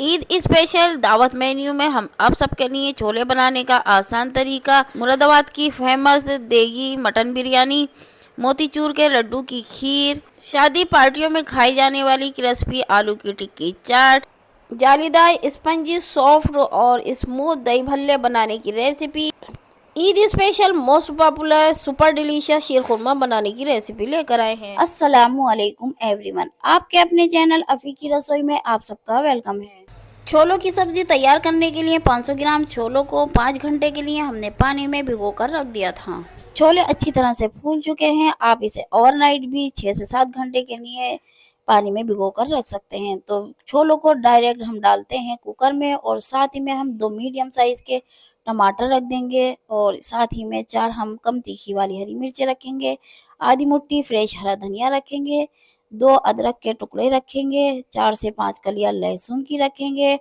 Eid special दावत menu में हम आप सबके लिए छोले बनाने का आसान तरीका, मुरादाबाद की फेमस देगी मटन बिरयानी, मोतीचूर के लड्डू की खीर, शादी पार्टियों में खाई जाने वाली क्रिस्पी आलू की टिक्की चाट, जालीदार स्पंजी सॉफ्ट और स्मूथ दही भल्ले बनाने की recipe, Eid special most popular super delicious sheer khurma बनाने की रेसिपी लेकर आए हैं। अस्सलामु अलैकुम एवरीवन, आपके अपने चैनल अफी की रसोई में आप सबका वेलकम है। छोलों की सब्जी तैयार करने के लिए 500 ग्राम छोलों को 5 घंटे के लिए हमने पानी में भिगोकर रख दिया था। छोले अच्छी तरह से फूल चुके हैं। आप इसे ओवरनाइट भी 6 से 7 घंटे के लिए पानी में भिगोकर रख सकते हैं। तो छोलों को डायरेक्ट हम डालते हैं कुकर में और साथ ही में हम 2 मीडियम साइज के टमाटर रख देंगे और साथ ही में 4 हम कम तीखी वाली हरी मिर्चें रखेंगे, आधी मुट्ठी फ्रेश हरा धनिया रखेंगे, 2 अदरक के टुकड़े रखेंगे, 4 से 5 कलियां लहसुन की रखेंगे,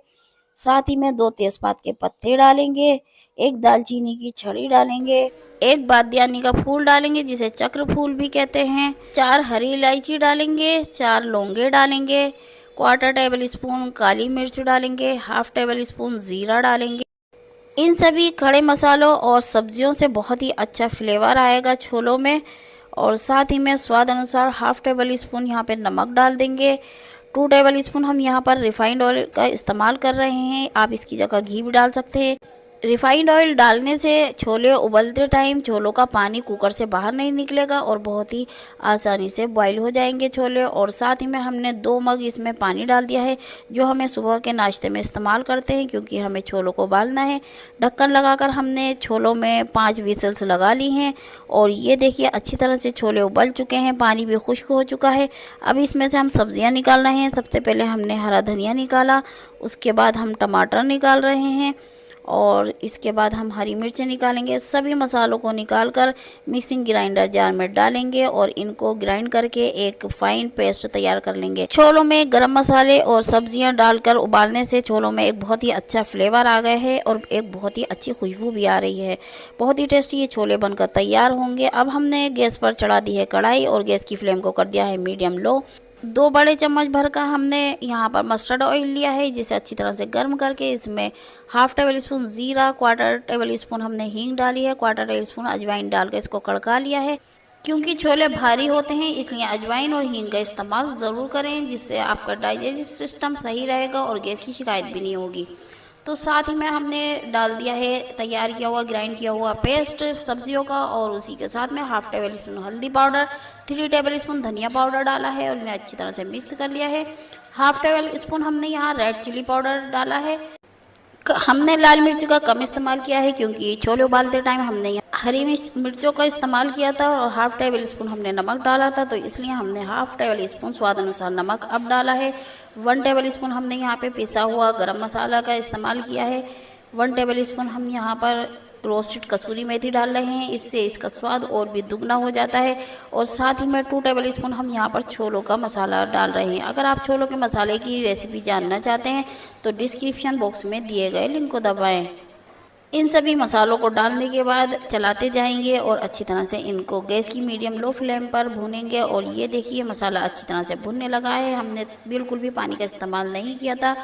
साथ ही में 2 तेजपात के पत्ते डालेंगे, 1 दालचीनी की छड़ी डालेंगे, 1 बादियानी का फूल डालेंगे जिसे चक्र फूल भी कहते हैं, 4 हरी इलायची डालेंगे, 4 लौंगे डालेंगे, क्वार्टर टेबल स्पून काली मिर्च डालेंगे, हाफ टेबल स्पून जीरा डालेंगे। इन सभी खड़े मसालों और सब्जियों से बहुत ही अच्छा फ्लेवर आएगा छोलों में। और साथ ही में स्वाद अनुसार हाफ टेबल स्पून यहाँ पे नमक डाल देंगे। 2 टेबल स्पून हम यहाँ पर रिफाइंड ऑयल का इस्तेमाल कर रहे हैं, आप इसकी जगह घी भी डाल सकते हैं। रिफाइंड ऑयल डालने से छोले उबलते टाइम छोलों का पानी कुकर से बाहर नहीं निकलेगा और बहुत ही आसानी से बॉईल हो जाएंगे छोले। और साथ ही में हमने 2 मग इसमें पानी डाल दिया है जो हमें सुबह के नाश्ते में इस्तेमाल करते हैं क्योंकि हमें छोलों को उबालना है। ढक्कन लगाकर हमने छोलों में 5 विसल्स लगा ली हैं और ये देखिए अच्छी तरह से छोले उबल चुके हैं, पानी भी खुश्क हो चुका है। अब इसमें से हम सब्जियाँ निकाल रहे हैं। सबसे पहले हमने हरा धनिया निकाला, उसके बाद हम टमाटर निकाल रहे हैं और इसके बाद हम हरी मिर्चें निकालेंगे। सभी मसालों को निकालकर मिक्सिंग ग्राइंडर जार में डालेंगे और इनको ग्राइंड करके एक फाइन पेस्ट तैयार कर लेंगे। छोलों में गरम मसाले और सब्जियां डालकर उबालने से छोलों में एक बहुत ही अच्छा फ्लेवर आ गया है और एक बहुत ही अच्छी खुशबू भी आ रही है। बहुत ही टेस्टी ये छोले बनकर तैयार होंगे। अब हमने गैस पर चढ़ा दी है कढ़ाई और गैस की फ्लेम को कर दिया है मीडियम लो। 2 बड़े चम्मच भर का हमने यहाँ पर मस्टर्ड ऑयल लिया है जिसे अच्छी तरह से गर्म करके इसमें हाफ टेबल स्पून जीरा, क्वार्टर टेबल स्पून हमने हींग डाली है, क्वार्टर टेबल स्पून अजवाइन डाल के इसको कड़का लिया है। क्योंकि छोले भारी होते हैं इसलिए अजवाइन और हींग का इस्तेमाल ज़रूर करें जिससे आपका डाइजेस्टिव सिस्टम सही रहेगा और गैस की शिकायत भी नहीं होगी। तो साथ ही में हमने डाल दिया है तैयार किया हुआ ग्राइंड किया हुआ पेस्ट सब्जियों का और उसी के साथ में हाफ टेबल स्पून हल्दी पाउडर, 3 टेबल स्पून धनिया पाउडर डाला है और इन्हें अच्छी तरह से मिक्स कर लिया है। हाफ टेबल स्पून हमने यहाँ रेड चिली पाउडर डाला है। हमने लाल मिर्च का कम इस्तेमाल किया है क्योंकि छोले उबालते टाइम हमने यहाँ हरी मिर्चों का इस्तेमाल किया था और हाफ टेबल स्पून हमने नमक डाला था, तो इसलिए हमने हाफ टेबल स्पून स्वाद अनुसार नमक अब डाला है। 1 टेबल स्पून हमने यहाँ पे पिसा हुआ गरम मसाला का इस्तेमाल किया है। 1 टेबल स्पून हम यहाँ पर रोस्टेड कसूरी मेथी डाल रहे हैं, इससे इसका स्वाद और भी दुगना हो जाता है। और साथ ही में 2 टेबल स्पून हम यहाँ पर छोलों का मसाला डाल रहे हैं। अगर आप छोलों के मसाले की रेसिपी जानना चाहते हैं तो डिस्क्रिप्शन बॉक्स में दिए गए लिंक को दबाएं। इन सभी मसालों को डालने के बाद चलाते जाएंगे और अच्छी तरह से इनको गैस की मीडियम लो फ्लेम पर भूनेंगे। और ये देखिए मसाला अच्छी तरह से भुनने लगा है, हमने बिल्कुल भी पानी का इस्तेमाल नहीं किया था,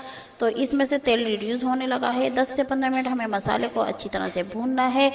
तो इसमें से तेल रिड्यूस होने लगा है। 10 से 15 मिनट हमें मसाले को अच्छी तरह से भूनना है।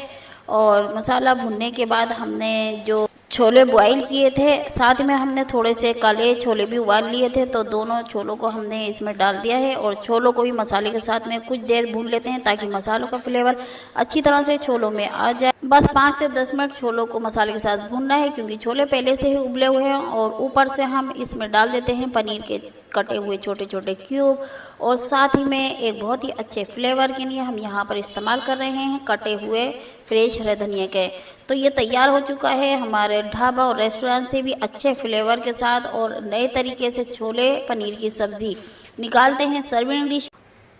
और मसाला भुनने के बाद हमने जो छोले बॉईल किए थे साथ में हमने थोड़े से काले छोले भी उबाल लिए थे, तो दोनों छोलों को हमने इसमें डाल दिया है और छोलों को भी मसाले के साथ में कुछ देर भून लेते हैं ताकि मसालों का फ्लेवर अच्छी तरह से छोलों में आ जाए। बस 5 से 10 मिनट छोलों को मसाले के साथ भूनना है क्योंकि छोले पहले से ही उबले हुए हैं। और ऊपर से हम इसमें डाल देते हैं पनीर के कटे हुए छोटे छोटे क्यूब और साथ ही में एक बहुत ही अच्छे फ्लेवर के लिए हम यहाँ पर इस्तेमाल कर रहे हैं कटे हुए फ्रेश हरे धनिया के। तो ये तैयार हो चुका है हमारे ढाबा और रेस्टोरेंट से भी अच्छे फ्लेवर के साथ और नए तरीके से छोले पनीर की सब्ज़ी। निकालते हैं सर्विंग डिश।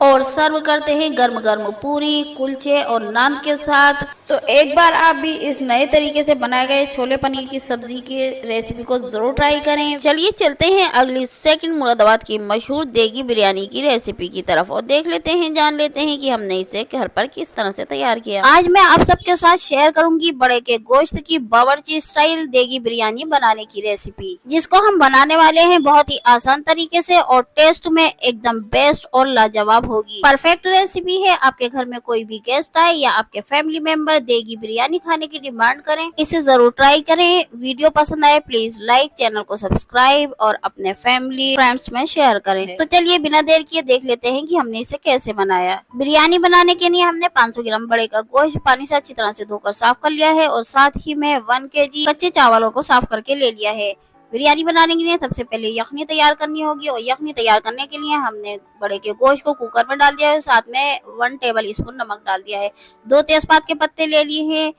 और सर्व करते हैं गर्म गर्म पूरी, कुलचे और नान के साथ। तो एक बार आप भी इस नए तरीके से बनाए गए छोले पनीर की सब्जी की रेसिपी को जरूर ट्राई करें। चलिए चलते हैं अगली सेकंड मुरादाबाद की मशहूर देगी बिरयानी की रेसिपी की तरफ और देख लेते हैं, जान लेते हैं कि हमने इसे घर पर किस तरह से तैयार किया। आज मैं आप सबके साथ शेयर करूंगी बड़े के गोश्त की बावर्ची स्टाइल देगी बिरयानी बनाने की रेसिपी, जिसको हम बनाने वाले हैं बहुत ही आसान तरीके से और टेस्ट में एकदम बेस्ट और लाजवाब होगी। परफेक्ट रेसिपी है। आपके घर में कोई भी गेस्ट आए या आपके फैमिली मेंबर देगी बिरयानी खाने की डिमांड करें, इसे जरूर ट्राई करें। वीडियो पसंद आए प्लीज लाइक, चैनल को सब्सक्राइब और अपने फैमिली फ्रेंड्स में शेयर करें। तो चलिए बिना देर किए देख लेते हैं कि हमने इसे कैसे बनाया। बिरयानी बनाने के लिए हमने 500 ग्राम बड़े का गोश्त पानी से अच्छी तरह से धोकर साफ कर लिया है और साथ ही में 1 kg कच्चे चावलों को साफ करके ले लिया है। बिरयानी बनाने के लिए सबसे पहले यखनी तैयार करनी होगी और यखनी तैयार करने के लिए हमने बड़े के गोश्त को कुकर में डाल दिया है, साथ में 1 टेबल स्पून नमक डाल दिया है, 2 तेजपात के पत्ते ले लिए हैं,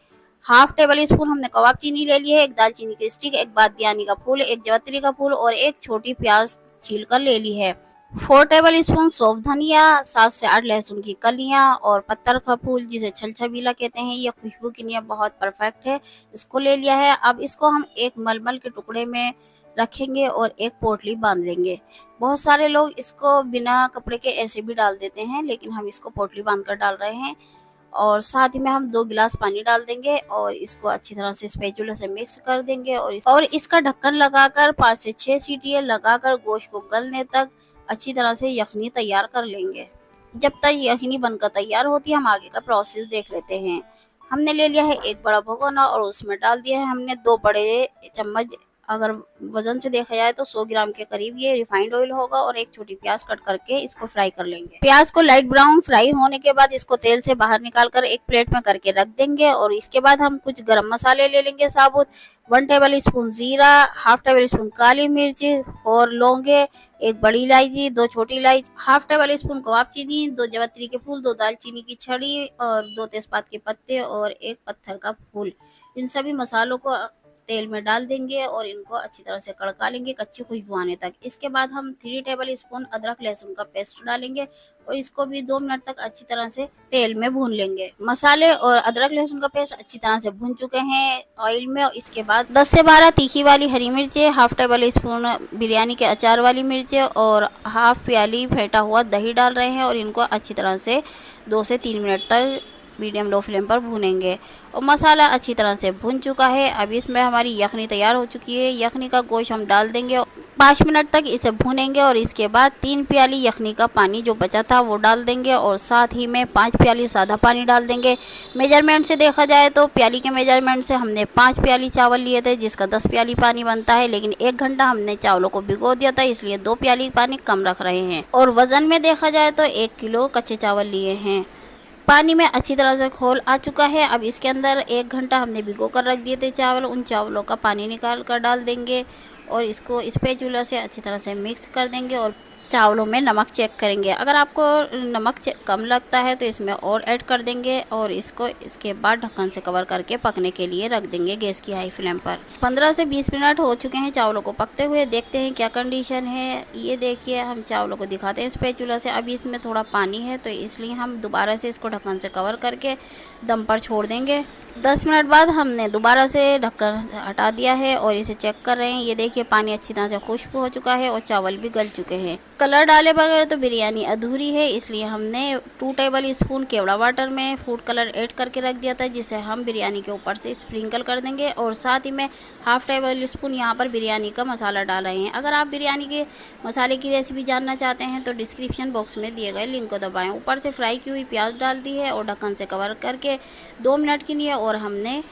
हाफ टेबल स्पून हमने कबाब चीनी ले ली है, 1 दालचीनी की स्टिक, 1 बादियानी का फूल, 1 जवत्री का फूल और 1 छोटी प्याज छील कर ले ली है, 4 टेबल स्पून सौंफ धनिया, 7 से 8 लहसुन की कलियां और पत्थर का फूल जिसे छलछबीला कहते हैं, ये खुशबू के लिए बहुत परफेक्ट है, इसको ले लिया है। अब इसको हम एक मलमल के टुकड़े में रखेंगे और एक पोटली बांध लेंगे। बहुत सारे लोग इसको बिना कपड़े के ऐसे भी डाल देते हैं, लेकिन हम इसको पोटली बांध कर डाल रहे हैं। और साथ ही में हम 2 गिलास पानी डाल देंगे और इसको अच्छी तरह से स्पैचुला से मिक्स कर देंगे और इसका ढक्कन लगाकर 5 से 6 सीटियां लगाकर गोश्त को गलने तक अच्छी तरह से यखनी तैयार कर लेंगे। जब तक यखनी बनकर तैयार होती है हम आगे का प्रोसेस देख लेते हैं। हमने ले लिया है एक बड़ा भगोना और उसमें डाल दिया है हमने 2 बड़े चम्मच, अगर वजन से देखा जाए तो 100 ग्राम के करीब ये रिफाइंड ऑयल होगा और 1 छोटी प्याज कट करके इसको फ्राई कर लेंगे। प्याज को लाइट ब्राउन फ्राई होने के बाद इसको तेल से बाहर निकाल कर एक प्लेट में करके रख देंगे और इसके बाद हम कुछ गरम मसाले ले लेंगे साबुत, 1 टेबल स्पून जीरा, हाफ टेबल स्पून काली मिर्च, 4 लौंगे, 1 बड़ी इलायची, 2 छोटी इलायची, हाफ टेबल स्पून कबाब चीनी, 2 जवत्री के फूल, 2 दालचीनी की छड़ी और 2 तेजपात के पत्ते और 1 पत्थर का फूल। इन सभी मसालों को तेल में डाल देंगे और इनको अच्छी तरह से कड़का लेंगे कच्ची खुशबू आने तक। इसके बाद हम 3 टेबल स्पून अदरक लहसुन का पेस्ट डालेंगे और इसको भी 2 मिनट तक अच्छी तरह से तेल में भून लेंगे। मसाले और अदरक लहसुन का पेस्ट अच्छी तरह से भून चुके हैं ऑयल में। और इसके बाद 10 से 12 तीखी वाली हरी मिर्चें, हाफ टेबल स्पून बिरयानी के अचार वाली मिर्चें और हाफ प्याली फेंटा हुआ दही डाल रहे हैं और इनको अच्छी तरह से 2 से 3 मिनट तक मीडियम लो फ्लेम पर भूनेंगे। और मसाला अच्छी तरह से भून चुका है। अब इसमें हमारी यखनी तैयार हो चुकी है। यखनी का गोश्त हम डाल देंगे, 5 मिनट तक इसे भूनेंगे और इसके बाद 3 प्याली यखनी का पानी जो बचा था वो डाल देंगे और साथ ही में 5 प्याली सादा पानी डाल देंगे। मेजरमेंट से देखा जाए तो प्याली के मेजरमेंट से हमने 5 प्याली चावल लिए थे जिसका 10 प्याली पानी बनता है, लेकिन 1 घंटा हमने चावलों को भिगो दिया था इसलिए 2 प्याली पानी कम रख रहे हैं। और वजन में देखा जाए तो 1 किलो कच्चे चावल लिए हैं। पानी में अच्छी तरह से खोल आ चुका है। अब इसके अंदर 1 घंटा हमने भिगो कर रख दिए थे चावल, उन चावलों का पानी निकाल कर डाल देंगे और इसको स्पैचुला से अच्छी तरह से मिक्स कर देंगे और चावलों में नमक चेक करेंगे। अगर आपको नमक कम लगता है तो इसमें और ऐड कर देंगे और इसको इसके बाद ढक्कन से कवर करके पकने के लिए रख देंगे गैस की हाई फ्लेम पर। 15 से 20 मिनट हो चुके हैं चावलों को पकते हुए। देखते हैं क्या कंडीशन है। ये देखिए हम चावलों को दिखाते हैं स्पैचुला से। अभी इसमें थोड़ा पानी है तो इसलिए हम दोबारा से इसको ढक्कन से कवर करके दम पर छोड़ देंगे। 10 मिनट बाद हमने दोबारा से ढक्कन हटा दिया है और इसे चेक कर रहे हैं। ये देखिए पानी अच्छी तरह से खुश्क हो चुका है और चावल भी गल चुके हैं। कलर डाले बगैर तो बिरयानी अधूरी है, इसलिए हमने 2 टेबल स्पून केवड़ा वाटर में फूड कलर ऐड करके रख दिया था जिसे हम बिरयानी के ऊपर से स्प्रिंकल कर देंगे और साथ ही में हाफ टेबल स्पून यहाँ पर बिरयानी का मसाला डाल रहे हैं। अगर आप बिरयानी के मसाले की रेसिपी जानना चाहते हैं तो डिस्क्रिप्शन बॉक्स में दिए गए लिंक को दबाएं। ऊपर से फ्राई की हुई प्याज डाल दी है और ढक्कन से कवर करके 2 मिनट के लिए और हमने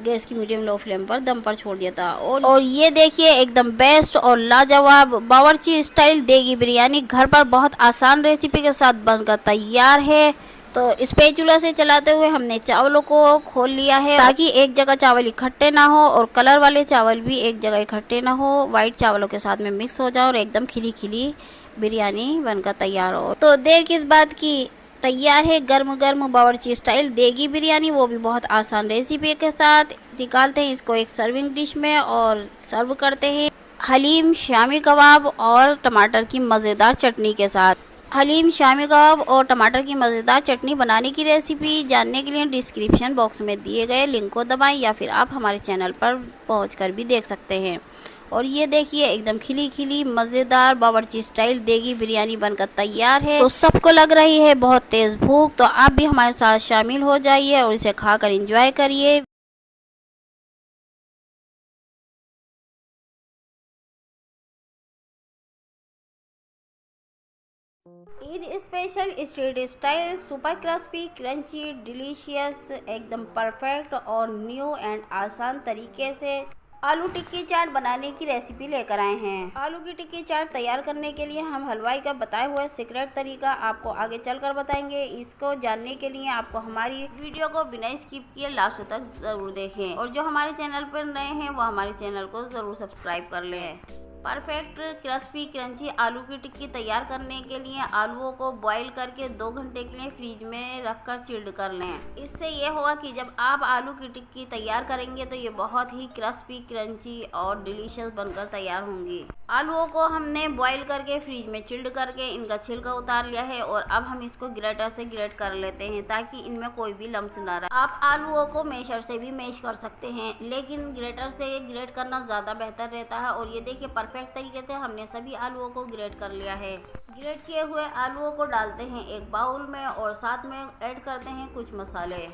गैस की मीडियम लो फ्लेम पर दम पर छोड़ दिया था। और ये देखिए एकदम बेस्ट और लाजवाब बावर्ची स्टाइल देगी बिरयानी घर पर बहुत आसान रेसिपी के साथ बनकर तैयार है। तो स्पैचुला से चलाते हुए हमने चावलों को खोल लिया है ताकि एक जगह चावल इकट्ठे ना हो और कलर वाले चावल भी एक जगह इकट्ठे ना हो, वाइट चावलों के साथ में मिक्स हो जाए और एकदम खिली खिली बिरयानी बनकर तैयार हो। तो देर किस बात की, तैयार है गर्म गर्म बावर्ची स्टाइल देगी बिरयानी, वो भी बहुत आसान रेसिपी के साथ। निकालते हैं इसको एक सर्विंग डिश में और सर्व करते हैं हलीम, शामी कबाब और टमाटर की मज़ेदार चटनी के साथ। हलीम, शामी कबाब और टमाटर की मज़ेदार चटनी बनाने की रेसिपी जानने के लिए डिस्क्रिप्शन बॉक्स में दिए गए लिंक को दबाएं या फिर आप हमारे चैनल पर पहुंचकर भी देख सकते हैं। और ये देखिए एकदम खिली खिली मज़ेदार बावर्ची स्टाइल देगी बिरयानी बनकर तैयार है। तो सबको लग रही है बहुत तेज़ भूख, तो आप भी हमारे साथ शामिल हो जाइए और इसे खाकर इंजॉय करिए। Eid special street style super crispy crunchy delicious एकदम परफेक्ट और न्यू एंड आसान तरीके से आलू टिक्की चाट बनाने की रेसिपी लेकर आए हैं। आलू की टिक्की चाट तैयार करने के लिए हम हलवाई का बताए हुए सीक्रेट तरीका आपको आगे चलकर बताएंगे। इसको जानने के लिए आपको हमारी वीडियो को बिना स्किप किए लास्ट तक जरूर देखें और जो हमारे चैनल पर नए हैं वो हमारे चैनल को जरूर सब्सक्राइब कर लें। परफेक्ट क्रिस्पी क्रंची आलू की टिक्की तैयार करने के लिए आलूओं को बॉईल करके 2 घंटे के लिए फ्रिज में रखकर चिल्ड कर लें। इससे ये होगा कि जब आप आलू की टिक्की तैयार करेंगे तो ये बहुत ही क्रिस्पी क्रंची और डिलीशियस बनकर तैयार होंगी। आलूओं को हमने बॉईल करके फ्रिज में चिल्ड करके इनका छिलका उतार लिया है और अब हम इसको ग्रेटर से ग्रेट कर लेते हैं ताकि इनमें कोई भी लम्स ना रहे। आप आलूओं को मैशर से भी मैश कर सकते हैं, लेकिन ग्रेटर से ग्रेट करना ज़्यादा बेहतर रहता है। और ये देखिए परफेक्ट तरीके से हमने सभी आलूओं को ग्रेट कर लिया है। ग्रेट किए हुए आलूओं को डालते हैं एक बाउल में और साथ में ऐड करते हैं कुछ मसाले।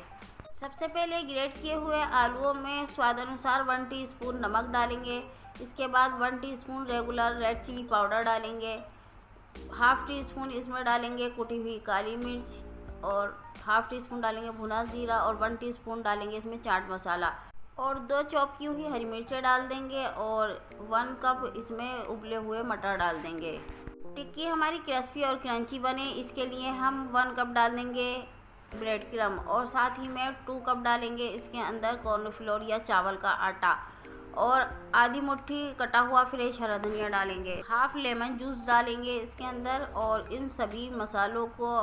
सबसे पहले ग्रेट किए हुए आलूओं में स्वाद अनुसार 1 टीस्पून नमक डालेंगे। इसके बाद 1 teaspoon regular red chilli powder डालेंगे। हाफ टी स्पून इसमें डालेंगे कुटी हुई काली मिर्च और हाफ टी स्पून डालेंगे भुना जीरा और 1 टीस्पून डालेंगे इसमें चाट मसाला और 2 चॉप की हुई हरी मिर्चें डाल देंगे और 1 कप इसमें उबले हुए मटर डाल देंगे। टिक्की हमारी क्रिस्पी और क्रंची बने इसके लिए हम 1 कप डाल देंगे ब्रेड क्रम और साथ ही में 2 कप डालेंगे इसके अंदर कॉर्नफ्लोर या चावल का आटा और आधी मुट्ठी कटा हुआ फ्रेश हरा धनिया डालेंगे। हाफ लेमन जूस डालेंगे इसके अंदर और इन सभी मसालों को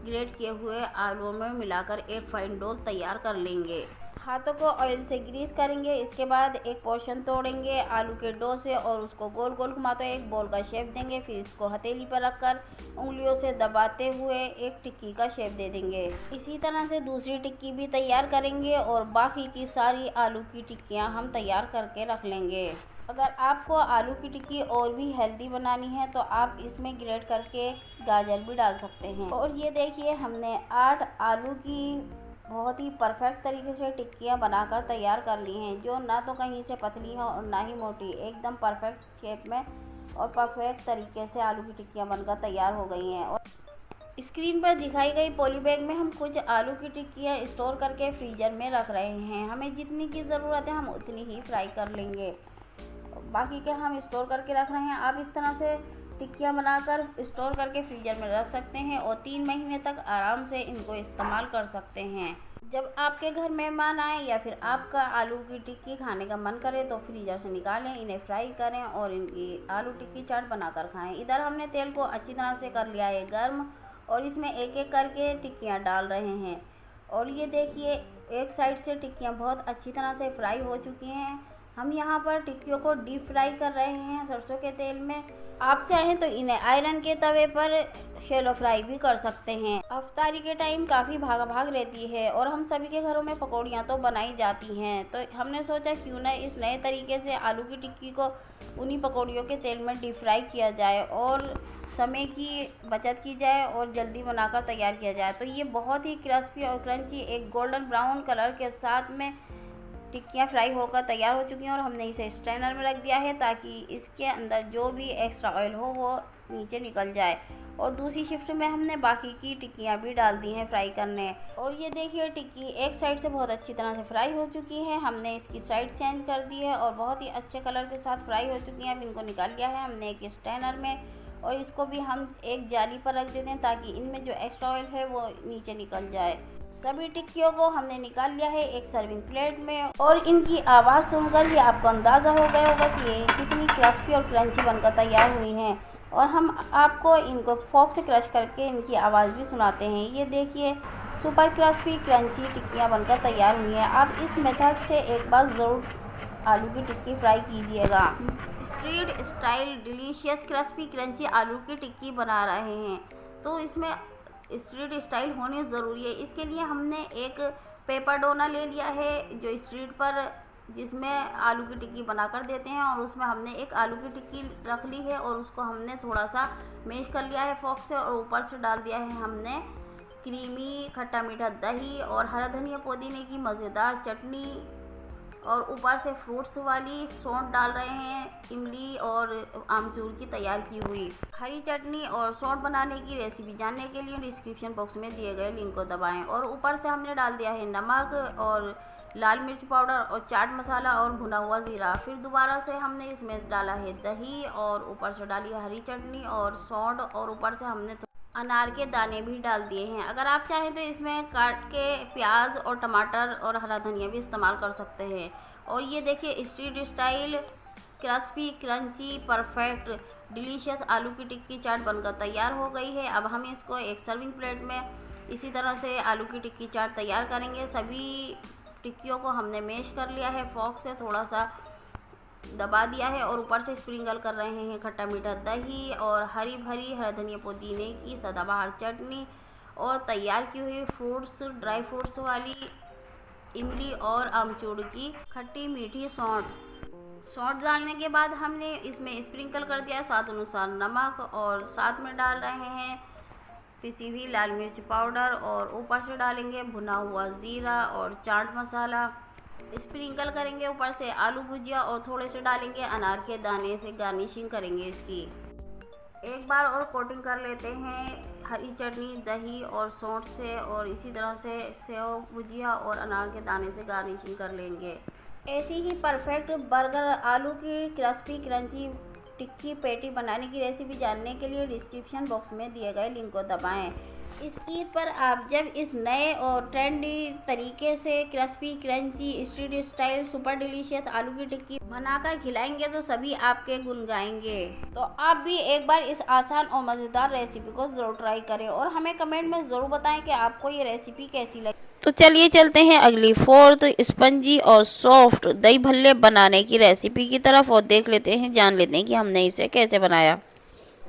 ग्रेट किए हुए आलूओं में मिलाकर एक फाइन डो तैयार कर लेंगे। हाथों को ऑयल से ग्रीस करेंगे। इसके बाद एक पोर्शन तोड़ेंगे आलू के डो से और उसको गोल गोल घुमाते हुए एक बॉल का शेप देंगे। फिर इसको हथेली पर रखकर उंगलियों से दबाते हुए एक टिक्की का शेप दे देंगे। इसी तरह से दूसरी टिक्की भी तैयार करेंगे और बाकी की सारी आलू की टिक्कियाँ हम तैयार करके रख लेंगे। अगर आपको आलू की टिक्की और भी हेल्दी बनानी है तो आप इसमें ग्रेट करके गाजर भी डाल सकते हैं। और ये देखिए हमने 8 आलू की बहुत ही परफेक्ट तरीके से टिक्कियाँ बनाकर तैयार कर ली हैं, जो ना तो कहीं से पतली है और ना ही मोटी, एकदम परफेक्ट शेप में और परफेक्ट तरीके से आलू की टिक्कियाँ बनकर तैयार हो गई हैं। और स्क्रीन पर दिखाई गई पॉली बैग में हम कुछ आलू की टिक्कियाँ स्टोर करके फ्रीजर में रख रहे हैं। हमें जितनी की ज़रूरत है हम उतनी ही फ्राई कर लेंगे, बाकी के हम स्टोर करके रख रहे हैं। आप इस तरह से टिक्कियाँ बनाकर स्टोर करके फ्रीजर में रख सकते हैं और 3 महीने तक आराम से इनको इस्तेमाल कर सकते हैं। जब आपके घर मेहमान आए या फिर आपका आलू की टिक्की खाने का मन करे तो फ्रीजर से निकालें, इन्हें फ्राई करें और इनकी आलू टिक्की चाट बनाकर खाएं। इधर हमने तेल को अच्छी तरह से कर लिया है गर्म और इसमें एक एक करके टिक्कियाँ डाल रहे हैं। और ये देखिए एक साइड से टिक्कियाँ बहुत अच्छी तरह से फ्राई हो चुकी हैं। हम यहाँ पर टिक्कियों को डीप फ्राई कर रहे हैं सरसों के तेल में। आप चाहें तो इन्हें आयरन के तवे पर शैलो फ्राई भी कर सकते हैं। अफ्तारी के टाइम काफ़ी भागा भाग रहती है और हम सभी के घरों में पकौड़ियाँ तो बनाई जाती हैं, तो हमने सोचा क्यों ना इस नए तरीके से आलू की टिक्की को उन्हीं पकौड़ियों के तेल में डीप फ्राई किया जाए और समय की बचत की जाए और जल्दी बनाकर तैयार किया जाए। तो ये बहुत ही क्रिस्पी और क्रंची एक गोल्डन ब्राउन कलर के साथ में टिक्कियाँ फ्राई होकर तैयार हो चुकी हैं और हमने इसे स्ट्रेनर में रख दिया है ताकि इसके अंदर जो भी एक्स्ट्रा ऑयल हो वो नीचे निकल जाए। और दूसरी शिफ्ट में हमने बाकी की टिक्कियाँ भी डाल दी हैं फ्राई करने। और ये देखिए टिक्की एक साइड से बहुत अच्छी तरह से फ्राई हो चुकी है। हमने इसकी साइड चेंज कर दी है और बहुत ही अच्छे कलर के साथ फ्राई हो चुकी हैं। अब इनको निकाल लिया है हमने एक स्ट्रेनर में और इसको भी हम एक जाली पर रख देते हैं ताकि इनमें जो एक्स्ट्रा ऑयल है वो नीचे निकल जाए। सभी टिक्कियों को हमने निकाल लिया है एक सर्विंग प्लेट में और इनकी आवाज़ सुनकर ही आपको अंदाज़ा हो गया होगा कि ये कितनी क्रिस्पी और क्रंची बनकर तैयार हुई हैं। और हम आपको इनको फोक से क्रश करके इनकी आवाज़ भी सुनाते हैं। ये देखिए सुपर क्रिस्पी क्रंची टिक्कियाँ बनकर तैयार हुई हैं। आप इस मेथड से एक बार ज़रूर आलू की टिक्की फ्राई कीजिएगा। Street style delicious crispy crunchy आलू की टिक्की बना रहे हैं, तो इसमें स्ट्रीट स्टाइल होनी ज़रूरी है। इसके लिए हमने एक पेपर डोना ले लिया है जो स्ट्रीट पर जिसमें आलू की टिक्की बनाकर देते हैं, और उसमें हमने एक आलू की टिक्की रख ली है और उसको हमने थोड़ा सा मैश कर लिया है फोक से, और ऊपर से डाल दिया है हमने क्रीमी खट्टा मीठा दही और हरा धनिया पुदीने की मज़ेदार चटनी, और ऊपर से फ्रूट्स वाली सौंठ डाल रहे हैं, इमली और आमचूर की तैयार की हुई। हरी चटनी और सौंठ बनाने की रेसिपी जानने के लिए डिस्क्रिप्शन बॉक्स में दिए गए लिंक को दबाएं। और ऊपर से हमने डाल दिया है नमक और लाल मिर्च पाउडर और चाट मसाला और भुना हुआ ज़ीरा। फिर दोबारा से हमने इसमें डाला है दही, और ऊपर से डाली है हरी चटनी और सौंठ, और ऊपर से हमने अनार के दाने भी डाल दिए हैं। अगर आप चाहें तो इसमें काट के प्याज और टमाटर और हरा धनिया भी इस्तेमाल कर सकते हैं। और ये देखिए street style crispy crunchy perfect delicious आलू की टिक्की चाट बनकर तैयार हो गई है। अब हम इसको एक सर्विंग प्लेट में इसी तरह से आलू की टिक्की चाट तैयार करेंगे। सभी टिक्कियों को हमने मैश कर लिया है, फोक से थोड़ा सा दबा दिया है, और ऊपर से स्प्रिंकल कर रहे हैं खट्टा मीठा दही और हरी भरी हरा धनिया पुदीने की सदाबहार चटनी, और तैयार की हुई फ्रूट्स ड्राई फ्रूट्स वाली इमली और आमचूर की खट्टी मीठी सौंठ डालने के बाद हमने इसमें स्प्रिंकल कर दिया स्वाद अनुसार नमक, और साथ में डाल रहे हैं पिसी हुई लाल मिर्च पाउडर, और ऊपर से डालेंगे भुना हुआ ज़ीरा और चाट मसाला। स्प्रिंकल करेंगे ऊपर से आलू भुजिया, और थोड़े से डालेंगे अनार के दाने से गार्निशिंग करेंगे इसकी। एक बार और कोटिंग कर लेते हैं हरी चटनी दही और सौंठ से, और इसी तरह से सेव भुजिया और अनार के दाने से गार्निशिंग कर लेंगे। ऐसी ही परफेक्ट बर्गर आलू की क्रिस्पी क्रंची टिक्की पैटी बनाने की रेसिपी जानने के लिए डिस्क्रिप्शन बॉक्स में दिए गए लिंक को दबाएं। इस ईद पर आप जब इस नए और ट्रेंडी तरीके से crispy crunchy street style super delicious आलू की टिक्की बनाकर खिलाएंगे तो सभी आपके गुण गाएंगे। तो आप भी एक बार इस आसान और मज़ेदार रेसिपी को ज़रूर ट्राई करें, और हमें कमेंट में ज़रूर बताएं कि आपको ये रेसिपी कैसी लगी। तो चलिए चलते हैं अगली फोर्थ स्पंजी और सॉफ्ट दही भल्ले बनाने की रेसिपी की तरफ, और देख लेते हैं जान लेते हैं कि हमने इसे कैसे बनाया।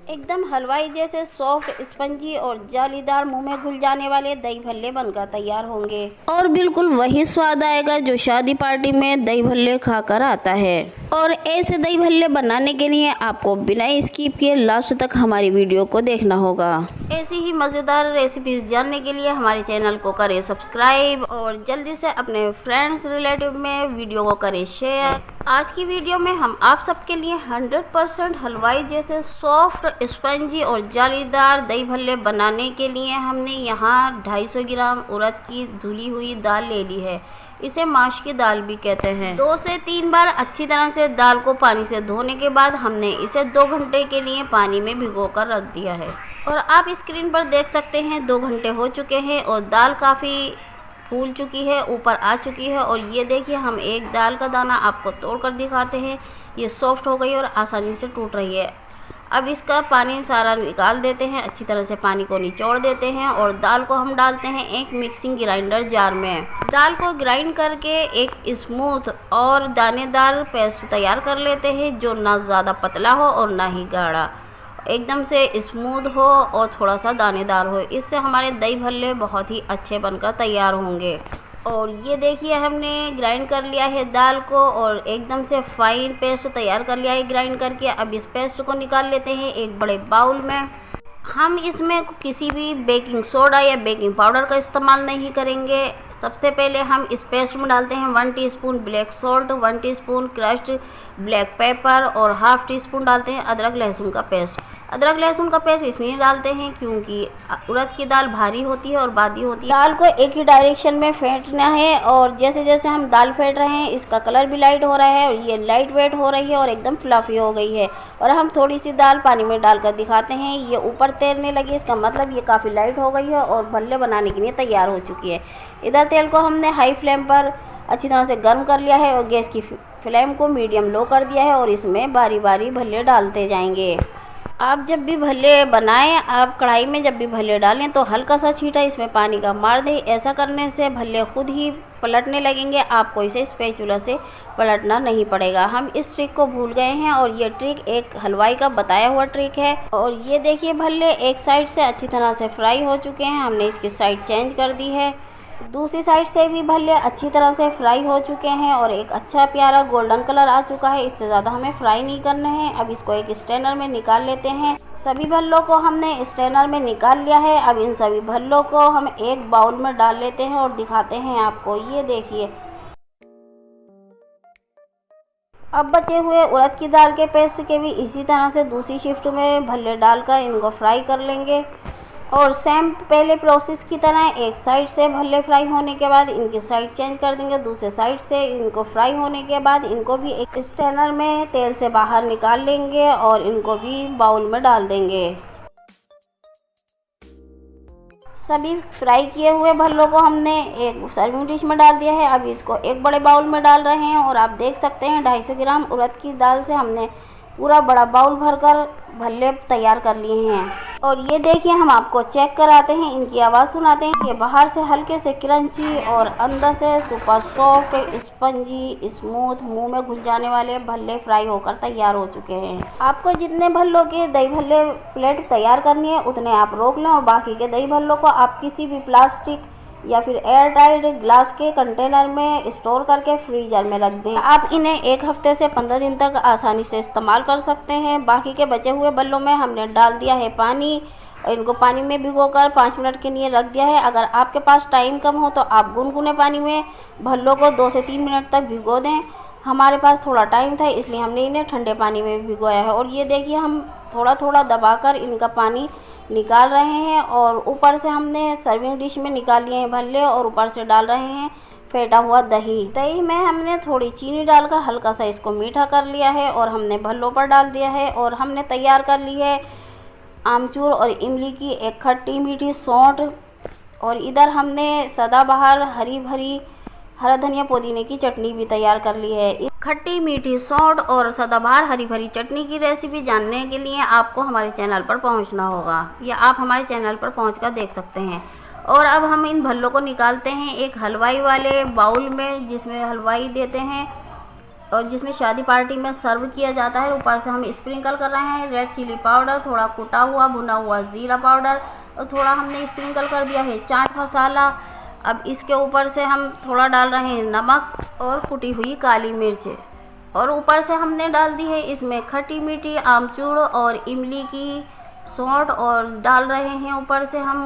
एकदम हलवाई जैसे सॉफ्ट स्पंजी और जालीदार मुंह में घुल जाने वाले दही भल्ले बनकर तैयार होंगे, और बिल्कुल वही स्वाद आएगा जो शादी पार्टी में दही भल्ले खाकर आता है। और ऐसे दही भल्ले बनाने के लिए आपको बिना स्किप किए लास्ट तक हमारी वीडियो को देखना होगा। ऐसी ही मज़ेदार रेसिपीज जानने के लिए हमारे चैनल को करें सब्सक्राइब, और जल्दी से अपने फ्रेंड्स रिलेटिव में वीडियो को करें शेयर। आज की वीडियो में हम आप सबके लिए 100% हलवाई जैसे सॉफ्ट स्पंजी और जालीदार दही भल्ले बनाने के लिए हमने यहाँ 250 ग्राम उड़द की धुली हुई दाल ले ली है। इसे माश की दाल भी कहते हैं। 2 से 3 बार अच्छी तरह से दाल को पानी से धोने के बाद हमने इसे 2 घंटे के लिए पानी में भिगोकर रख दिया है, और आप स्क्रीन पर देख सकते हैं 2 घंटे हो चुके हैं और दाल काफ़ी फूल चुकी है, ऊपर आ चुकी है। और ये देखिए हम एक दाल का दाना आपको तोड़कर दिखाते हैं, ये सॉफ्ट हो गई और आसानी से टूट रही है। अब इसका पानी सारा निकाल देते हैं, अच्छी तरह से पानी को निचोड़ देते हैं, और दाल को हम डालते हैं एक मिक्सिंग ग्राइंडर जार में। दाल को ग्राइंड करके एक स्मूथ और दानेदार पेस्ट तैयार कर लेते हैं, जो ना ज़्यादा पतला हो और ना ही गाढ़ा, एकदम से स्मूथ हो और थोड़ा सा दानेदार हो। इससे हमारे दही भल्ले बहुत ही अच्छे बनकर तैयार होंगे। और ये देखिए हमने ग्राइंड कर लिया है दाल को, और एकदम से फाइन पेस्ट तैयार कर लिया है ग्राइंड करके। अब इस पेस्ट को निकाल लेते हैं एक बड़े बाउल में। हम इसमें किसी भी बेकिंग सोडा या बेकिंग पाउडर का इस्तेमाल नहीं करेंगे। सबसे पहले हम इस पेस्ट में डालते हैं 1 teaspoon black salt, 1 teaspoon crushed black pepper, और ½ टीस्पून डालते हैं अदरक लहसुन का पेस्ट। अदरक लहसुन का पेस्ट इसलिए डालते हैं क्योंकि उड़द की दाल भारी होती है और बादी होती है। दाल को एक ही डायरेक्शन में फेंटना है, और जैसे जैसे हम दाल फेंट रहे हैं इसका कलर भी लाइट हो रहा है, और ये लाइट वेट हो रही है और एकदम फ्लफी हो गई है। और हम थोड़ी सी दाल पानी में डालकर दिखाते हैं, ये ऊपर तैरने लगी, इसका मतलब ये काफ़ी लाइट हो गई है और भल्ले बनाने के लिए तैयार हो चुकी है। इधर तेल को हमने हाई फ्लेम पर अच्छी तरह से गर्म कर लिया है, और गैस की फ्लेम को मीडियम लो कर दिया है, और इसमें बारी बारी भल्ले डालते जाएंगे। आप जब भी भल्ले बनाएं, आप कढ़ाई में जब भी भल्ले डालें तो हल्का सा छींटा इसमें पानी का मार दें। ऐसा करने से भल्ले खुद ही पलटने लगेंगे, आपको इसे स्पैचुला से पलटना नहीं पड़ेगा। हम इस ट्रिक को भूल गए हैं और ये ट्रिक एक हलवाई का बताया हुआ ट्रिक है। और ये देखिए भल्ले एक साइड से अच्छी तरह से फ्राई हो चुके हैं, हमने इसकी साइड चेंज कर दी है। दूसरी साइड से भी भल्ले अच्छी तरह से फ्राई हो चुके हैं और एक अच्छा प्यारा गोल्डन कलर आ चुका है। इससे ज़्यादा हमें फ्राई नहीं करना है। अब इसको एक स्ट्रेनर में निकाल लेते हैं। सभी भल्लों को हमने स्ट्रेनर में निकाल लिया है। अब इन सभी भल्लों को हम एक बाउल में डाल लेते हैं और दिखाते हैं आपको। ये देखिए, अब बचे हुए उड़द की दाल के पेस्ट के भी इसी तरह से दूसरी शिफ्ट में भल्ले डालकर इनको फ्राई कर लेंगे। और सेम पहले प्रोसेस की तरह एक साइड से भल्ले फ्राई होने के बाद इनकी साइड चेंज कर देंगे। दूसरे साइड से इनको फ्राई होने के बाद इनको भी एक स्ट्रेनर में तेल से बाहर निकाल लेंगे और इनको भी बाउल में डाल देंगे। सभी फ्राई किए हुए भल्लों को हमने एक सर्विंग डिश में डाल दिया है। अब इसको एक बड़े बाउल में डाल रहे हैं और आप देख सकते हैं 250 ग्राम उड़द की दाल से हमने पूरा बड़ा बाउल भरकर भल्ले तैयार कर लिए हैं। और ये देखिए, हम आपको चेक कराते हैं, इनकी आवाज़ सुनाते हैं। ये बाहर से हल्के से क्रंची और अंदर से सुपर सॉफ्ट स्पंजी स्मूथ मुंह में घुल जाने वाले भल्ले फ्राई होकर तैयार हो चुके हैं। आपको जितने भल्लों के दही भल्ले प्लेट तैयार करनी है उतने आप रोक लें और बाकी के दही भल्लों को आप किसी भी प्लास्टिक या फिर एयर टाइट ग्लास के कंटेनर में स्टोर करके फ्रीजर में रख दें। आप इन्हें 1 हफ्ते से 15 दिन तक आसानी से इस्तेमाल कर सकते हैं। बाकी के बचे हुए भल्लों में हमने डाल दिया है पानी और इनको पानी में भिगोकर 5 मिनट के लिए रख दिया है। अगर आपके पास टाइम कम हो तो आप गुनगुने पानी में भल्लों को 2 से 3 मिनट तक भिगो दें। हमारे पास थोड़ा टाइम था इसलिए हमने इन्हें ठंडे पानी में भिगोया है। और ये देखिए, हम थोड़ा थोड़ा दबाकर इनका पानी निकाल रहे हैं और ऊपर से हमने सर्विंग डिश में निकाल लिए हैं भल्ले और ऊपर से डाल रहे हैं फेंटा हुआ दही। दही में हमने थोड़ी चीनी डालकर हल्का सा इसको मीठा कर लिया है और हमने भल्लों पर डाल दिया है। और हमने तैयार कर ली है आमचूर और इमली की एक खट्टी मीठी सौंठ। और इधर हमने सदाबहार हरी भरी हरा धनिया पुदीने की चटनी भी तैयार कर ली है। इस खट्टी मीठी सौंठ और सदाबहार हरी भरी चटनी की रेसिपी जानने के लिए आपको हमारे चैनल पर पहुंचना होगा या आप हमारे चैनल पर पहुंचकर देख सकते हैं। और अब हम इन भल्लों को निकालते हैं एक हलवाई वाले बाउल में, जिसमें हलवाई देते हैं और जिसमें शादी पार्टी में सर्व किया जाता है। ऊपर से हम स्प्रिंकल कर रहे हैं रेड चिली पाउडर, थोड़ा कुटा हुआ भुना हुआ ज़ीरा पाउडर और थोड़ा हमने स्प्रिंकल कर दिया है चाट मसाला। अब इसके ऊपर से हम थोड़ा डाल रहे हैं नमक और कुटी हुई काली मिर्च और ऊपर से हमने डाल दी है इसमें खट्टी मीठी आमचूर और इमली की सौंठ और डाल रहे हैं ऊपर से हम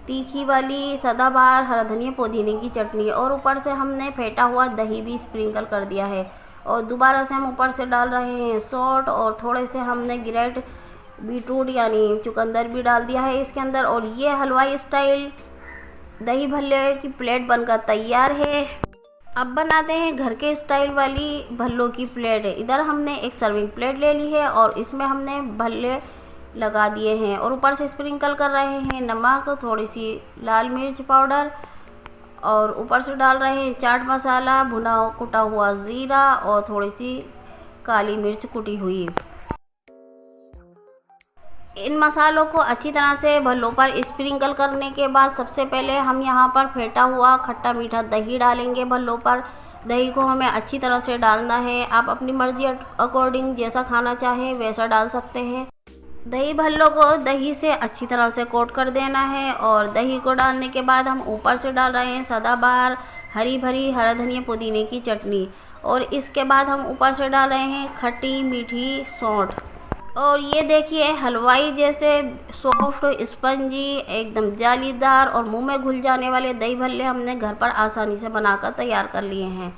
तीखी वाली सदाबहार हरा धनिया पुदीने की चटनी और ऊपर से हमने फेंटा हुआ दही भी स्प्रिंकल कर दिया है। और दोबारा से हम ऊपर से डाल रहे हैं सौंठ और थोड़े से हमने ग्रेट बीटरूट यानी चुकंदर भी डाल दिया है इसके अंदर। और ये हलवाई स्टाइल दही भल्ले की प्लेट बनकर तैयार है। अब बनाते हैं घर के स्टाइल वाली भल्लों की प्लेट। इधर हमने एक सर्विंग प्लेट ले ली है और इसमें हमने भल्ले लगा दिए हैं और ऊपर से स्प्रिंकल कर रहे हैं नमक, थोड़ी सी लाल मिर्च पाउडर और ऊपर से डाल रहे हैं चाट मसाला, भुना कुटा हुआ ज़ीरा और थोड़ी सी काली मिर्च कुटी हुई। इन मसालों को अच्छी तरह से भल्लों पर स्प्रिंकल करने के बाद सबसे पहले हम यहाँ पर फेंटा हुआ खट्टा मीठा दही डालेंगे भल्लों पर। दही को हमें अच्छी तरह से डालना है। आप अपनी मर्जी अकॉर्डिंग जैसा खाना चाहें वैसा डाल सकते हैं। दही भल्लों को दही से अच्छी तरह से कोट कर देना है। और दही को डालने के बाद हम ऊपर से डाल रहे हैं सदाबहार हरी भरी हरा धनिया पुदीने की चटनी और इसके बाद हम ऊपर से डाल रहे हैं खट्टी मीठी सौंठ। और ये देखिए, हलवाई जैसे सॉफ्ट स्पंजी एकदम जालीदार और मुंह में घुल जाने वाले दही भल्ले हमने घर पर आसानी से बनाकर तैयार कर लिए हैं।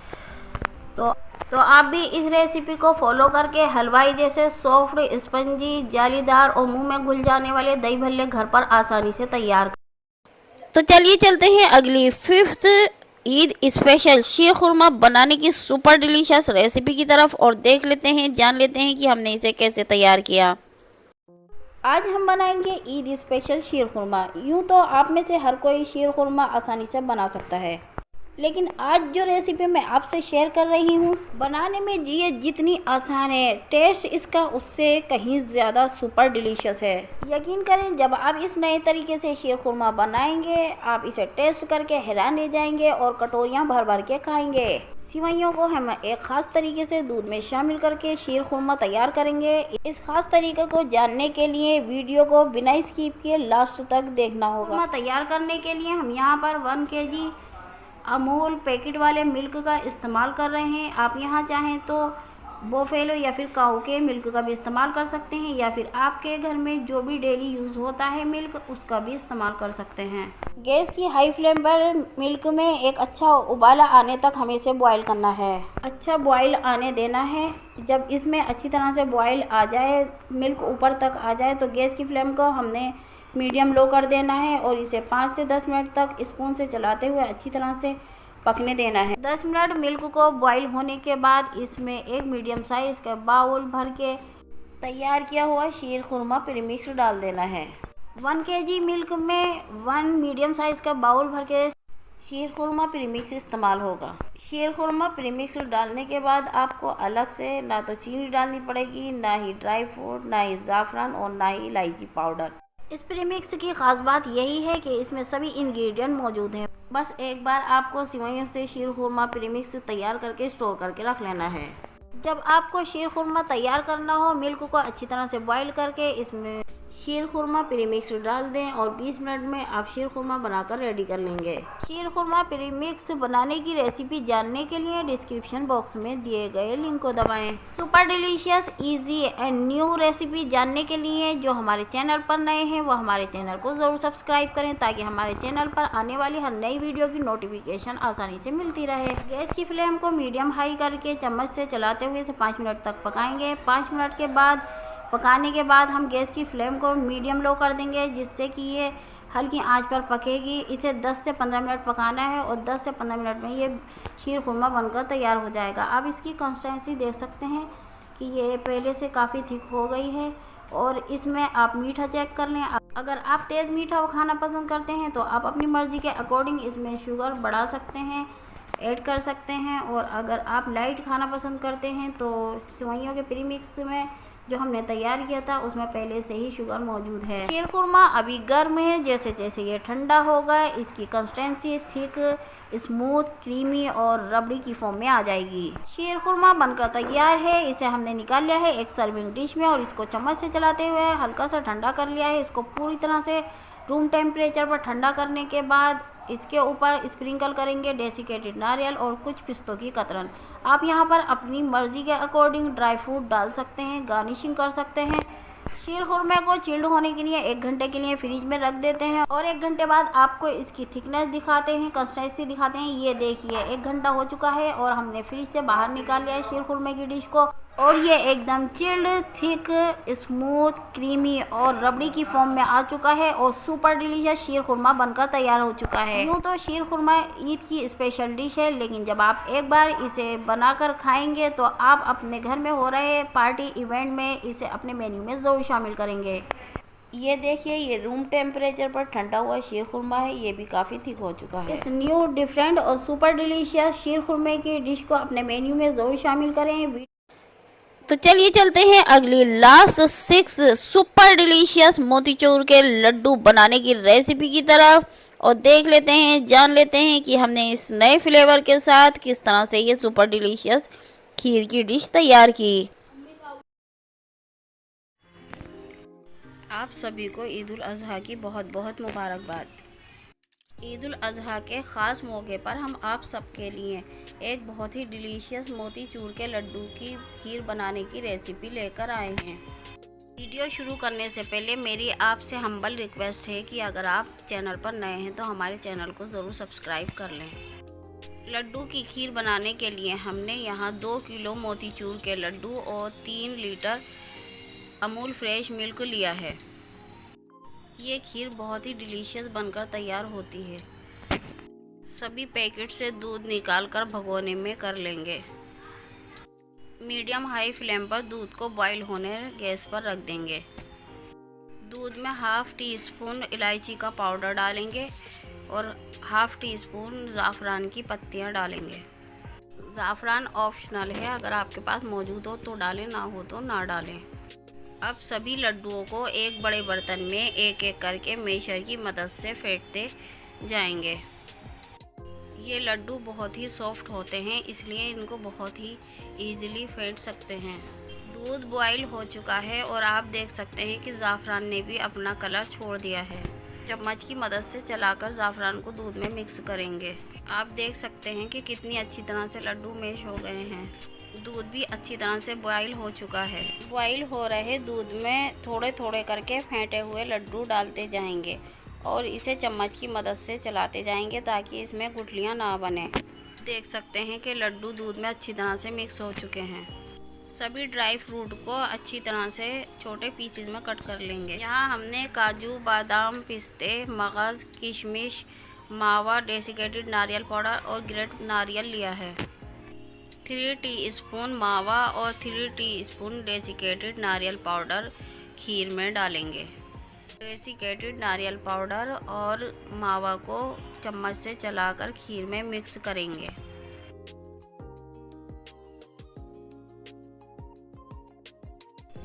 तो आप भी इस रेसिपी को फॉलो करके हलवाई जैसे सॉफ्ट स्पंजी जालीदार और मुंह में घुल जाने वाले दही भल्ले घर पर आसानी से तैयार। तो चलिए चलते हैं अगली 5th ईद स्पेशल शीर खुरमा बनाने की सुपर डिलीशियस रेसिपी की तरफ और देख लेते हैं, जान लेते हैं कि हमने इसे कैसे तैयार किया। आज हम बनाएंगे ईद स्पेशल शीर खुरमा। यूँ तो आप में से हर कोई शीर खुरमा आसानी से बना सकता है, लेकिन आज जो रेसिपी मैं आपसे शेयर कर रही हूँ, बनाने में ये जितनी आसान है, टेस्ट इसका उससे कहीं ज़्यादा सुपर डिलीशियस है। यकीन करें, जब आप इस नए तरीके से शीर खुरमा बनाएंगे, आप इसे टेस्ट करके हैरान रह जाएंगे और कटोरियाँ भर भर के खाएंगे। सिवैयों को हम एक ख़ास तरीके से दूध में शामिल करके शीर खुरमा तैयार करेंगे। इस खास तरीके को जानने के लिए वीडियो को बिना स्किप किए लास्ट तक देखना होगा। खुरमा तैयार करने के लिए हम यहाँ पर 1 kg अमूल पैकेट वाले मिल्क का इस्तेमाल कर रहे हैं। आप यहाँ चाहें तो बोफेलो या फिर काऊ के मिल्क का भी इस्तेमाल कर सकते हैं, या फिर आपके घर में जो भी डेली यूज़ होता है मिल्क, उसका भी इस्तेमाल कर सकते हैं। गैस की हाई फ्लेम पर मिल्क में एक अच्छा उबाला आने तक हमें इसे बॉईल करना है। अच्छा बॉईल आने देना है। जब इसमें अच्छी तरह से बॉईल आ जाए, मिल्क ऊपर तक आ जाए, तो गैस की फ्लेम को हमने मीडियम लो कर देना है और इसे 5 से 10 मिनट तक स्पून से चलाते हुए अच्छी तरह से पकने देना है। 10 मिनट मिल्क को बॉईल होने के बाद इसमें एक मीडियम साइज़ का बाउल भर के तैयार किया हुआ शीर खुरमा प्रीमिक्स डाल देना है। 1 kg मिल्क में 1 मीडियम साइज़ का बाउल भर के शीर खुरमा प्रीमिक्स इस्तेमाल होगा। शीर खुरमा प्रीमिक्स डालने के बाद आपको अलग से ना तो चीनी डालनी पड़ेगी, ना ही ड्राई फ्रूट, ना ही ज़ाफ़रान और ना ही इलायची पाउडर। इस प्रीमिक्स की ख़ास बात यही है कि इसमें सभी इंग्रेडिएंट मौजूद हैं। बस एक बार आपको सिवैयों से शीर खुरमा प्रीमिक्स तैयार करके स्टोर करके रख लेना है। जब आपको शीर खुरमा तैयार करना हो, मिल्क को अच्छी तरह से बॉईल करके इसमें शीर खुरमा प्रीमिक्स डाल दें और 20 मिनट में आप शीर खुरमा बनाकर रेडी कर लेंगे। शीर खुरमा प्रीमिक्स बनाने की रेसिपी जानने के लिए डिस्क्रिप्शन बॉक्स में दिए गए लिंक को दबाएं। Super delicious, easy and new recipe जानने के लिए जो हमारे चैनल पर नए हैं वो हमारे चैनल को ज़रूर सब्सक्राइब करें, ताकि हमारे चैनल पर आने वाली हर नई वीडियो की नोटिफिकेशन आसानी से मिलती रहे। गैस की फ्लेम को मीडियम हाई करके चम्मच से चलाते हुए इसे 5 मिनट तक पकाएंगे। 5 मिनट के बाद पकाने के बाद हम गैस की फ्लेम को मीडियम लो कर देंगे, जिससे कि ये हल्की आंच पर पकेगी। इसे 10 से 15 मिनट पकाना है और 10 से 15 मिनट में ये शीर खुरमा बनकर तैयार हो जाएगा। आप इसकी कंसिस्टेंसी देख सकते हैं कि ये पहले से काफ़ी थिक हो गई है। और इसमें आप मीठा चेक कर लें। अगर आप तेज़ मीठा खाना पसंद करते हैं तो आप अपनी मर्ज़ी के अकॉर्डिंग इसमें शुगर बढ़ा सकते हैं, ऐड कर सकते हैं। और अगर आप लाइट खाना पसंद करते हैं तो सिवैयों के प्रीमिक्स में जो हमने तैयार किया था उसमें पहले से ही शुगर मौजूद है। शीर खुरमा अभी गर्म है, जैसे जैसे ये ठंडा होगा इसकी कंसिस्टेंसी थिक, स्मूथ, क्रीमी और रबड़ी की फॉर्म में आ जाएगी। शीर खुरमा बनकर तैयार है। इसे हमने निकाल लिया है एक सर्विंग डिश में और इसको चम्मच से चलाते हुए हल्का सा ठंडा कर लिया है। इसको पूरी तरह से रूम टेम्परेचर पर ठंडा करने के बाद इसके ऊपर स्प्रिंकल करेंगे डेसिकेटेड नारियल और कुछ पिस्तों की कतरन। आप यहाँ पर अपनी मर्ज़ी के अकॉर्डिंग ड्राई फ्रूट डाल सकते हैं, गार्निशिंग कर सकते हैं। शीर खुरमे को चिल्ड होने के लिए 1 घंटे के लिए फ्रिज में रख देते हैं और 1 घंटे बाद आपको इसकी थिकनेस दिखाते हैं, कंसिस्टेंसी दिखाते हैं। ये देखिए 1 घंटा हो चुका है और हमने फ्रिज से बाहर निकाल लिया है शीर खुरमे की डिश को, और ये एकदम चिल्ड, थिक, स्मूथ, क्रीमी और रबड़ी की फॉर्म में आ चुका है और सुपर डिलीशियस शीर खुरमा बनकर तैयार हो चुका है। यूँ तो शीर खुरमा ईद की स्पेशल डिश है, लेकिन जब आप एक बार इसे बनाकर खाएंगे तो आप अपने घर में हो रहे पार्टी इवेंट में इसे अपने मेन्यू में ज़रूर शामिल करेंगे। ये देखिए, ये रूम टेम्परेचर पर ठंडा हुआ शीर खुरमा है, ये भी काफ़ी थिक हो चुका है। इस न्यू, डिफरेंट और सुपर डिलीशियस शीर खुरमे की डिश को अपने मेन्यू में ज़रूर शामिल करें। तो चलिए चलते हैं अगली लास्ट 6 सुपर डिलीशियस मोतीचूर के लड्डू बनाने की रेसिपी की तरफ और देख लेते हैं, जान लेते हैं कि हमने इस नए फ्लेवर के साथ किस तरह से ये सुपर डिलीशियस खीर की डिश तैयार की। आप सभी को ईद उल अज़हा की बहुत बहुत मुबारकबाद। ईद उल अज़हा के ख़ास मौके पर हम आप सबके लिए एक बहुत ही डिलीशियस मोतीचूर के लड्डू की खीर बनाने की रेसिपी लेकर आए हैं। वीडियो शुरू करने से पहले मेरी आपसे हम्बल रिक्वेस्ट है कि अगर आप चैनल पर नए हैं तो हमारे चैनल को ज़रूर सब्सक्राइब कर लें। लड्डू की खीर बनाने के लिए हमने यहाँ 2 किलो मोतीचूर के लड्डू और 3 लीटर अमूल फ्रेश मिल्क लिया है। ये खीर बहुत ही डिलीशियस बनकर तैयार होती है। सभी पैकेट से दूध निकालकर भगोने में कर लेंगे। मीडियम हाई फ्लेम पर दूध को बॉईल होने गैस पर रख देंगे। दूध में 1/2 टी स्पून इलायची का पाउडर डालेंगे, और हाफ़ टी स्पून ज़ाफ़रान की पत्तियाँ डालेंगे। ज़ाफ़रान ऑप्शनल है, अगर आपके पास मौजूद हो तो डालें, ना हो तो ना डालें। अब सभी लड्डुओं को एक बड़े बर्तन में एक एक करके मेशर की मदद से फेंटते जाएंगे। ये लड्डू बहुत ही सॉफ्ट होते हैं, इसलिए इनको बहुत ही ईजिली फेंट सकते हैं। दूध बॉईल हो चुका है और आप देख सकते हैं कि ज़ाफ़रान ने भी अपना कलर छोड़ दिया है। चम्मच की मदद से चलाकर ज़ाफ़रान को दूध में मिक्स करेंगे। आप देख सकते हैं कि कितनी अच्छी तरह से लड्डू मैश हो गए हैं। दूध भी अच्छी तरह से बॉईल हो चुका है। बॉईल हो रहे दूध में थोड़े थोड़े करके फेंटे हुए लड्डू डालते जाएंगे और इसे चम्मच की मदद से चलाते जाएंगे ताकि इसमें गुठलियाँ ना बने। देख सकते हैं कि लड्डू दूध में अच्छी तरह से मिक्स हो चुके हैं। सभी ड्राई फ्रूट को अच्छी तरह से छोटे पीसेस में कट कर लेंगे। यहाँ हमने काजू, बादाम, पिस्ते, मगज़, किशमिश, मावा, डेसिकेटेड नारियल पाउडर और ग्रेट नारियल लिया है। 3 टीस्पून मावा और 3 टीस्पून डेसिकेटेड नारियल पाउडर खीर में डालेंगे। डेसिकेटेड नारियल पाउडर और मावा को चम्मच से चलाकर खीर में मिक्स करेंगे।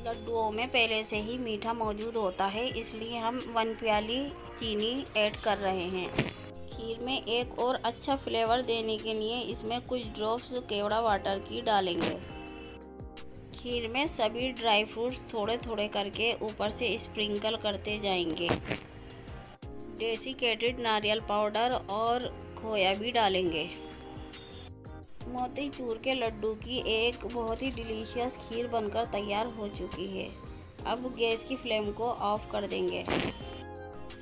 लड्डुओं में पहले से ही मीठा मौजूद होता है, इसलिए हम 1 प्याली चीनी ऐड कर रहे हैं। खीर में एक और अच्छा फ्लेवर देने के लिए इसमें कुछ ड्रॉप्स केवड़ा वाटर की डालेंगे। खीर में सभी ड्राई फ्रूट्स थोड़े थोड़े करके ऊपर से स्प्रिंकल करते जाएंगे। डेसिकेटेड नारियल पाउडर और खोया भी डालेंगे। मोतीचूर के लड्डू की एक बहुत ही डिलीशियस खीर बनकर तैयार हो चुकी है। अब गैस की फ्लेम को ऑफ कर देंगे।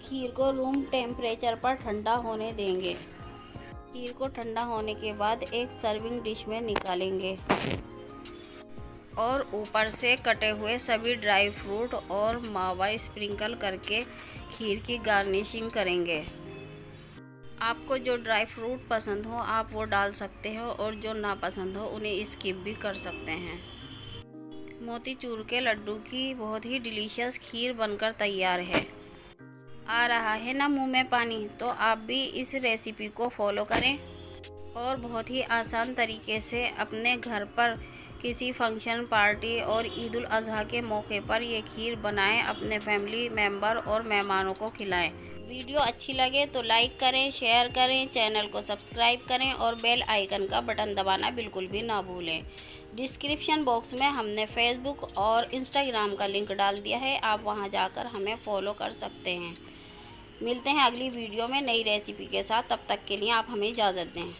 खीर को रूम टेम्परेचर पर ठंडा होने देंगे। खीर को ठंडा होने के बाद एक सर्विंग डिश में निकालेंगे और ऊपर से कटे हुए सभी ड्राई फ्रूट और मावा स्प्रिंकल करके खीर की गार्निशिंग करेंगे। आपको जो ड्राई फ्रूट पसंद हो आप वो डाल सकते हो और जो ना पसंद हो उन्हें स्किप भी कर सकते हैं। मोतीचूर के लड्डू की बहुत ही डिलीशियस खीर बनकर तैयार है। आ रहा है ना मुंह में पानी, तो आप भी इस रेसिपी को फॉलो करें और बहुत ही आसान तरीके से अपने घर पर किसी फंक्शन, पार्टी और ईद उल अज़हा के मौके पर ये खीर बनाएं, अपने फैमिली मेम्बर और मेहमानों को खिलाएं। वीडियो अच्छी लगे तो लाइक करें, शेयर करें, चैनल को सब्सक्राइब करें और बेल आइकन का बटन दबाना बिल्कुल भी ना भूलें। डिस्क्रिप्शन बॉक्स में हमने फेसबुक और इंस्टाग्राम का लिंक डाल दिया है, आप वहां जाकर हमें फॉलो कर सकते हैं। मिलते हैं अगली वीडियो में नई रेसिपी के साथ, तब तक के लिए आप हमें इजाज़त दें।